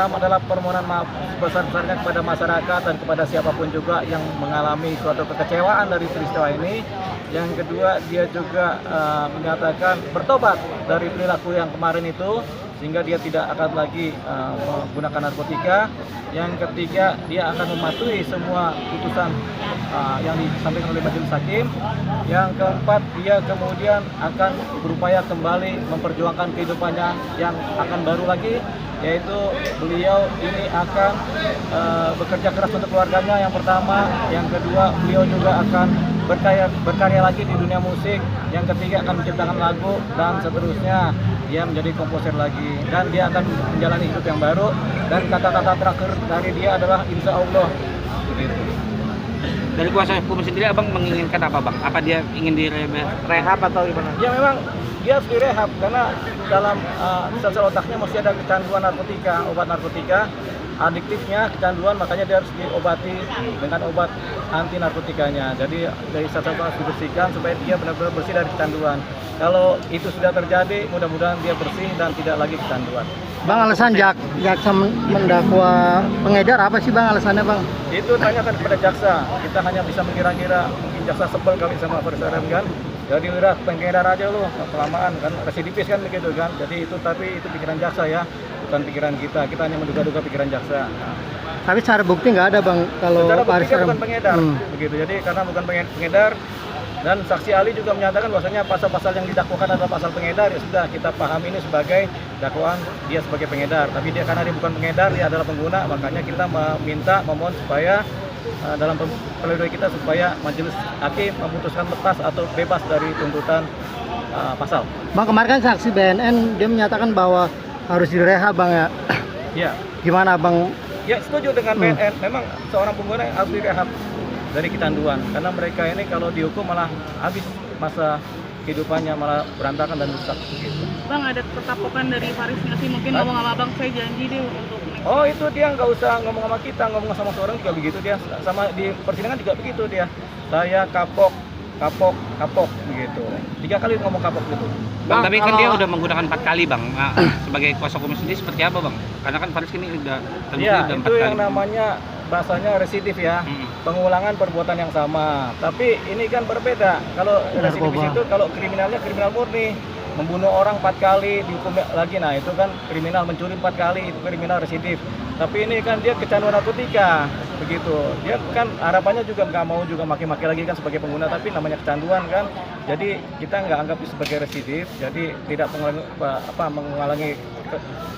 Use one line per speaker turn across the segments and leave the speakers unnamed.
pertama adalah permohonan maaf sebesar-besarnya kepada masyarakat dan kepada siapapun juga yang mengalami suatu kekecewaan dari peristiwa ini. Yang kedua, dia juga menyatakan bertobat dari perilaku yang kemarin itu, sehingga dia tidak akan lagi menggunakan narkotika. Yang ketiga, dia akan mematuhi semua putusan yang disampaikan oleh majelis hakim. Yang keempat, dia kemudian akan berupaya kembali memperjuangkan kehidupannya yang akan baru lagi, yaitu beliau ini akan bekerja keras untuk keluarganya yang pertama. Yang kedua, beliau juga akan berkarya lagi di dunia musik. Yang ketiga, akan menciptakan lagu, dan seterusnya dia menjadi komposer lagi, dan dia akan menjalani hidup yang baru. Dan kata-kata terakhir dari dia adalah insya Allah. Begitu.
Dari kuasa hukum sendiri abang menginginkan apa bang? Apa dia ingin direhab atau gimana?
Ya memang dia harus direhab, karena dalam sel-sel otaknya masih ada kecanduan narkotika, obat narkotika, adiktifnya kecanduan, makanya dia harus diobati dengan obat anti narkotikanya. Jadi dari sel-sel otak harus dibersihkan supaya dia benar-benar bersih dari kecanduan. Kalau itu sudah terjadi, mudah-mudahan dia bersih dan tidak lagi kecanduan.
Bang, alasan jaksa mendakwa pengedar apa sih bang alasannya bang?
Itu tanyakan kepada jaksa. Kita hanya bisa mengira-ngira, mungkin jaksa sebel kali sama Faris RM kan. Jadi udah pengedar aja lu, kelamaan kan, residivis kan begitu kan. Jadi itu, tapi itu pikiran jaksa ya, bukan pikiran kita. Kita hanya menduga-duga pikiran jaksa.
Tapi secara bukti nggak ada bang kalau
secara
Faris
bukti
RM
bukan pengedar, begitu. Jadi karena bukan pengedar, dan saksi ahli juga menyatakan bahwasanya pasal-pasal yang didakwakan adalah pasal pengedar, ya sudah kita paham ini sebagai dakwaan dia sebagai pengedar. Tapi dia karena dia bukan pengedar, dia adalah pengguna, makanya kita memohon supaya dalam pledoi kita supaya majelis hakim memutuskan lepas atau bebas dari tuntutan pasal.
Bang, kemarin kan saksi BNN dia menyatakan bahwa harus direhab bang ya.
Ya.
Gimana bang?
Ya setuju dengan BNN, memang seorang pengguna harus direhab dari kecanduan, karena mereka ini kalau dihukum malah habis masa kehidupannya, malah berantakan dan rusak gitu.
Bang, ada ketapokan dari Faris nggak sih? Mungkin ngomong sama abang, saya janji deh untuk
Oh itu dia nggak usah ngomong sama kita, ngomong sama seorang juga begitu dia, sama di persidangan juga begitu dia. Saya kapok begitu. 3 kali ngomong kapok gitu.
Bang, tapi kan dia udah menggunakan 4 kali bang. Nah, sebagai kuasa hukum sendiri seperti apa bang? Karena kan Faris ini udah terbukti
ya,
udah 4
itu
kali.
yang namanya bahasanya residif ya, pengulangan perbuatan yang sama. Tapi ini kan berbeda. Kalau residif itu kalau kriminalnya kriminal murni, membunuh orang 4 kali dihukum lagi, nah itu kan kriminal. Mencuri 4 kali itu kriminal residif. Tapi ini kan dia kecanduan narkotika begitu. Dia kan harapannya juga nggak mau juga maki-maki lagi kan sebagai pengguna, tapi namanya kecanduan kan. Jadi kita nggak anggap itu sebagai residif, jadi tidak mengulangi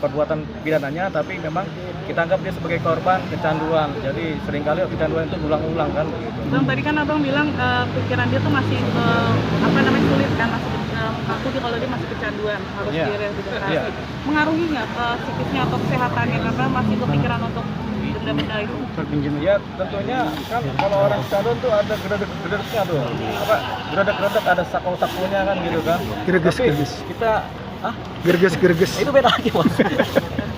perbuatan pidananya, tapi memang kita anggap dia sebagai korban kecanduan. Jadi seringkali kecanduan itu ulang-ulang kan begitu.
Bang, tadi kan abang bilang pikiran dia tuh masih sulit kan, masih mengakui kalau dia masih kecanduan, harus direhabilitasi. Mengaruhi nggak psikisnya atau kesehatannya karena masih kepikiran untuk benda-benda itu?
Ya tentunya kan kalau orang kecanduan tuh ada geredek-geredeknya tuh, geredek-geredek, ada saku-sakunya kan gitu kan.
Gerges.
Kita
gerges.
itu beda lagi bos.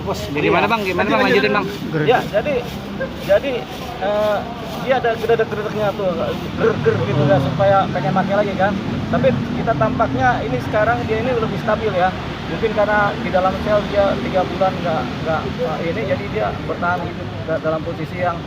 Bos, gimana bang lanjutin bang?
Ya jadi dia ada geredek-geredeknya tuh, ger gitu kan, supaya pengen pakai lagi kan. Tapi kita tampaknya ini sekarang dia ini lebih stabil ya. Mungkin karena di dalam sel dia 3 bulan nggak ini, jadi dia bertahan gitu dalam posisi yang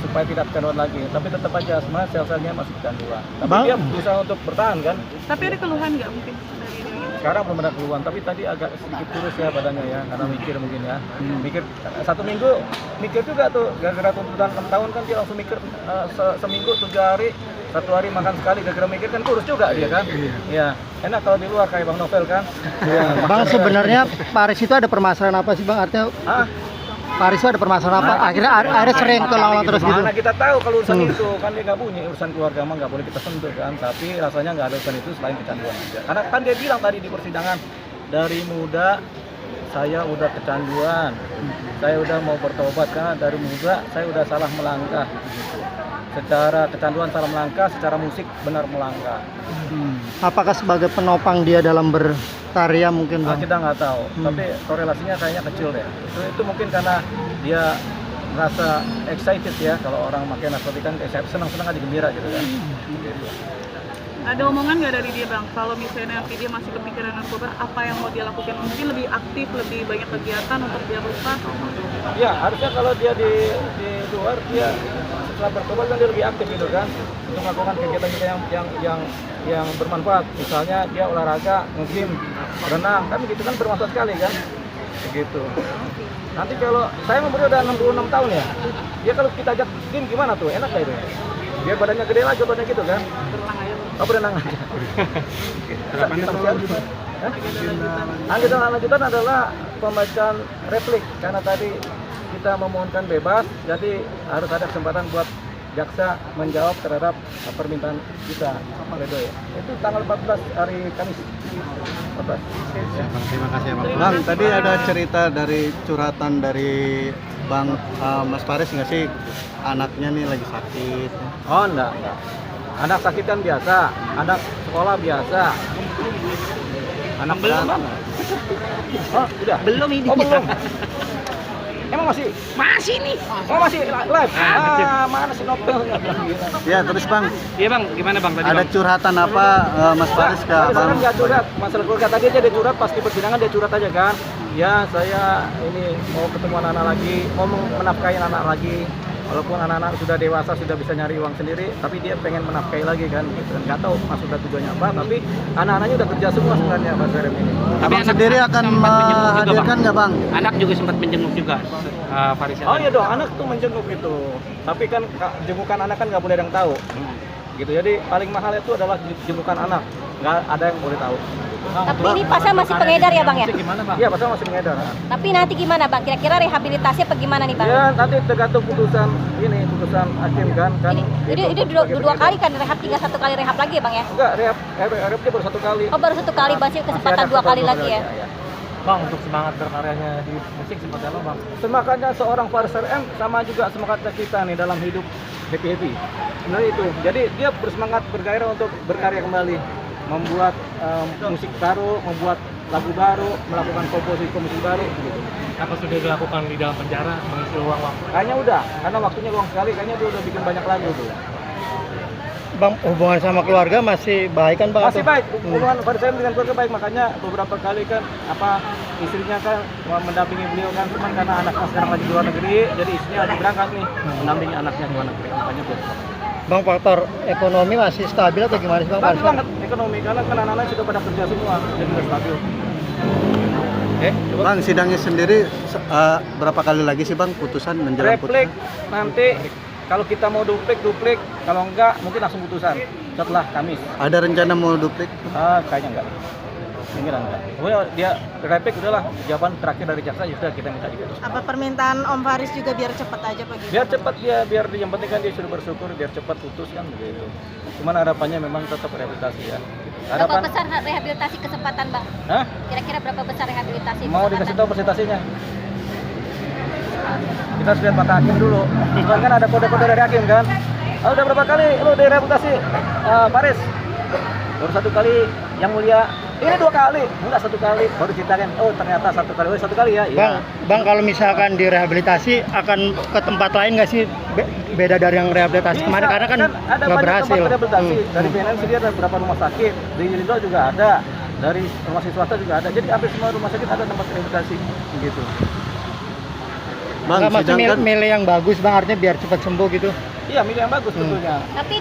supaya tidak kecanduan lagi. Tapi tetap aja sebenarnya sel-selnya masih kecanduan. Tapi dia berusaha untuk bertahan kan.
Tapi ada keluhan nggak mungkin dari ini?
Sekarang belum ada keluhan, tapi tadi agak sedikit kurus ya badannya ya, karena mikir mungkin ya. Mikir 1 minggu mikir juga tuh, gara-gara tuntutan 6 tahun kan dia langsung mikir seminggu 7 hari, 1 hari makan sekali, gara-gara mikir kan kurus juga dia kan. Iya. Enak kalau di luar kayak Bang Novel kan.
Bang, sebenarnya Faris itu ada permasalahan apa sih bang? Artinya Faris itu ada permasalahan apa? Akhirnya sering tolong terus gitu.
Mana kita tahu kalau urusan itu kan dia nggak punya urusan keluarga mah nggak boleh kita sentuh kan. Tapi rasanya nggak ada urusan itu selain kecanduan aja. Karena kan dia bilang tadi di persidangan, dari muda saya udah kecanduan, saya udah mau bertobat karena dari muda saya udah salah melangkah. Secara kecanduan salah melangkah, secara musik benar melangkah.
Apakah sebagai penopang dia dalam berkarya mungkin bang?
Kita nggak tahu, tapi korelasinya kayaknya kecil deh. Itu mungkin karena dia merasa excited ya, kalau orang pakai narkotika kan senang-senang aja gembira gitu kan.
Ada omongan nggak dari dia bang, kalau misalnya nanti dia masih kepikiran narkoba, apa yang mau dia lakukan? Mungkin lebih aktif, lebih banyak kegiatan untuk biar lupa?
Ya harusnya kalau dia di luar, dia setelah bertobat kan dia lebih aktif gitu kan, untuk melakukan kegiatan kita yang bermanfaat. Misalnya dia olahraga, nge-gym, berenang, kan gitu kan bermanfaat sekali kan, begitu. Nanti kalau saya umurnya udah 66 tahun ya, dia kalau kita ajak gym gimana tuh, enak gak itu? Biar badannya gede lagi, badannya gitu kan.
Berenang aja.
Oh berenang aja. Anggaran lanjutan adalah pembacaan replik, karena tadi kita memohonkan bebas, jadi harus ada kesempatan buat jaksa menjawab terhadap permintaan kita. Itu tanggal 14 hari Kamis. 14.
Terima kasih Bang. Bang, tadi ada cerita dari curhatan dari Bang Mas Faris nggak sih, anaknya nih lagi sakit?
Oh enggak. Anak sakit kan biasa, anak sekolah biasa. Anak belum bang? Oh udah?
Belum ini.
Oh belum. Emang masih nih. Oh masih live. Mana si Nopel?
Ya, terus Bang,
Iya bang, gimana bang tadi
ada
bang?
curhatan apa Mas Faris ke
Saya
Bang?
nggak curhat, masalah keluarga tadi aja dia curhat, pasti persidangan dia curhat aja kan. Ya saya ini mau ketemu anak-anak lagi, mau menafkahi anak lagi. Walaupun anak-anak sudah dewasa, sudah bisa nyari uang sendiri, tapi dia pengen menafkahi lagi kan. Gitu. Nggak tahu maksudnya tujuannya apa, tapi anak-anaknya udah kerja semua sebenarnya Mas Ferem ini.
Abang
anak
sendiri akan
sempat menjenguk juga,
menghadirkan nggak Bang?
Anak juga sempat menjenguk juga, Faris.
Oh iya dong, anak tuh menjenguk itu. Tapi kan jengukan anak kan nggak boleh ada yang tahu. Gitu. Jadi paling mahal itu adalah jengukan anak. Nggak ada yang boleh tahu.
Tapi ini pasal masih pengedar ya bang ya?
Iya, pasal masih mengedar.
Tapi nanti gimana bang? Kira-kira rehabilitasi apa gimana nih bang?
Ya nanti tergantung putusan hakim kan.
Ini dua kali kan rehab, tinggal satu kali rehab lagi ya bang ya?
Enggak, rehab dia baru 1 kali.
Oh baru 1 kali, masih kesempatan 2 kali lagi ya?
Bang, untuk semangat berkaryanya di musik seperti apa bang? Semangatnya seorang Faris RM sama juga semangatnya kita nih dalam hidup happy. Sebenarnya itu. Jadi dia bersemangat bergairah untuk berkarya kembali, membuat musik baru, membuat lagu baru, melakukan komposisi baru gitu.
Apa sudah dilakukan di dalam penjara mengisi ruang waktu?
Kayaknya udah, karena waktunya luang sekali, kayaknya dia udah bikin banyak lagu tuh.
Bang, hubungan sama keluarga masih baik kan Bang?
Masih baik, hubungan Faris RM dengan keluarga baik, makanya beberapa kali kan istrinya kan mendampingi beliau kan, cuman karena anaknya sekarang lagi di luar negeri, jadi istrinya lagi berangkat nih mendampingi anaknya ke luar negeri, makanya beliau.
Bang, faktor ekonomi masih stabil atau gimana sih Bang?
Stabil banget ekonomi, karena kan anak-anak sudah pada kerja semua, jadi udah stabil.
Bang, sidangnya sendiri berapa kali lagi sih Bang putusan menjelang
Replik
putusan?
nanti kalau kita mau duplik, kalau enggak mungkin langsung putusan setelah Kamis.
Ada rencana mau duplik?
Kayaknya enggak. Ini enggak. Dia replik udahlah, jawaban terakhir dari jaksa ya sudah kita minta gitu.
Apa permintaan Om Faris juga biar cepat aja Pak?
Biar cepat biar yang penting kan dia sudah bersyukur, biar cepat putus kan begitu. Cuman harapannya memang tetap rehabilitasi ya.
Berapa besar rehabilitasi kesempatan bang?
Hah?
Kira-kira berapa besar rehabilitasi
Mau
kesempatan?
dikasih tahu presentasinya? Kita harus lihat mata hakim dulu. Kan ada kode-kode dari hakim kan. Udah berapa kali lu direhabilitasi Faris? Baru 1 kali yang mulia. Ini 2 kali, enggak 1 kali. Baru ceritakan, oh ternyata 1 kali. Oh 1 kali ya.
Bang, kalau misalkan direhabilitasi akan ke tempat lain nggak sih? Beda dari yang rehabilitasi kemarin karena kan
ada
nggak
banyak
berhasil.
tempat rehabilitasi. Dari BNN sendiri ada beberapa rumah sakit. Di Ridho juga ada. Dari rumah sakit swasta juga ada. Jadi hampir semua rumah sakit ada tempat rehabilitasi. Begitu.
Bang,
Nggak, maksudnya
sidang kan
milih yang bagus Bang, artinya biar cepat sembuh gitu.
Iya, milih yang bagus tentunya.
Tapi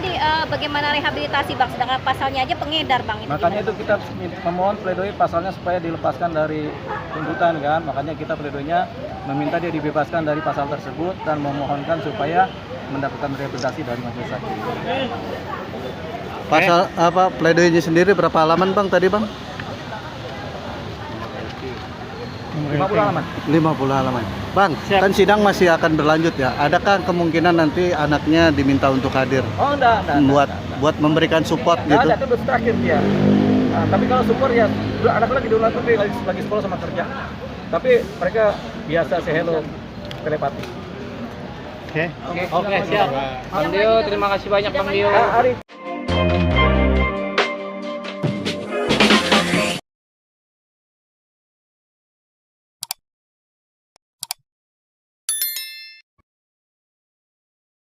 bagaimana rehabilitasi bang? Sedangkan pasalnya aja pengedar bang.
Makanya itu kita memohon pledoi pasalnya supaya dilepaskan dari tuntutan kan. Makanya kita pledoinya meminta dia dibebaskan dari pasal tersebut dan memohonkan supaya mendapatkan rehabilitasi dari majelis hakim.
pasal apa pledoinya sendiri berapa halaman Bang tadi Bang?
50 halaman.
50 halaman. Bang, kan sidang masih akan berlanjut ya. Adakah kemungkinan nanti anaknya diminta untuk hadir?
Oh enggak.
Buat memberikan support
Nggak
gitu?
ada, itu terakhir dia. Nah, tapi kalau support ya, anak lagi di luar negeri lagi sekolah sama kerja. Tapi mereka biasa say hello telepati.
Oke.
Oke, siap. Bang Dio, terima kasih banyak Bang Dio.
Ari.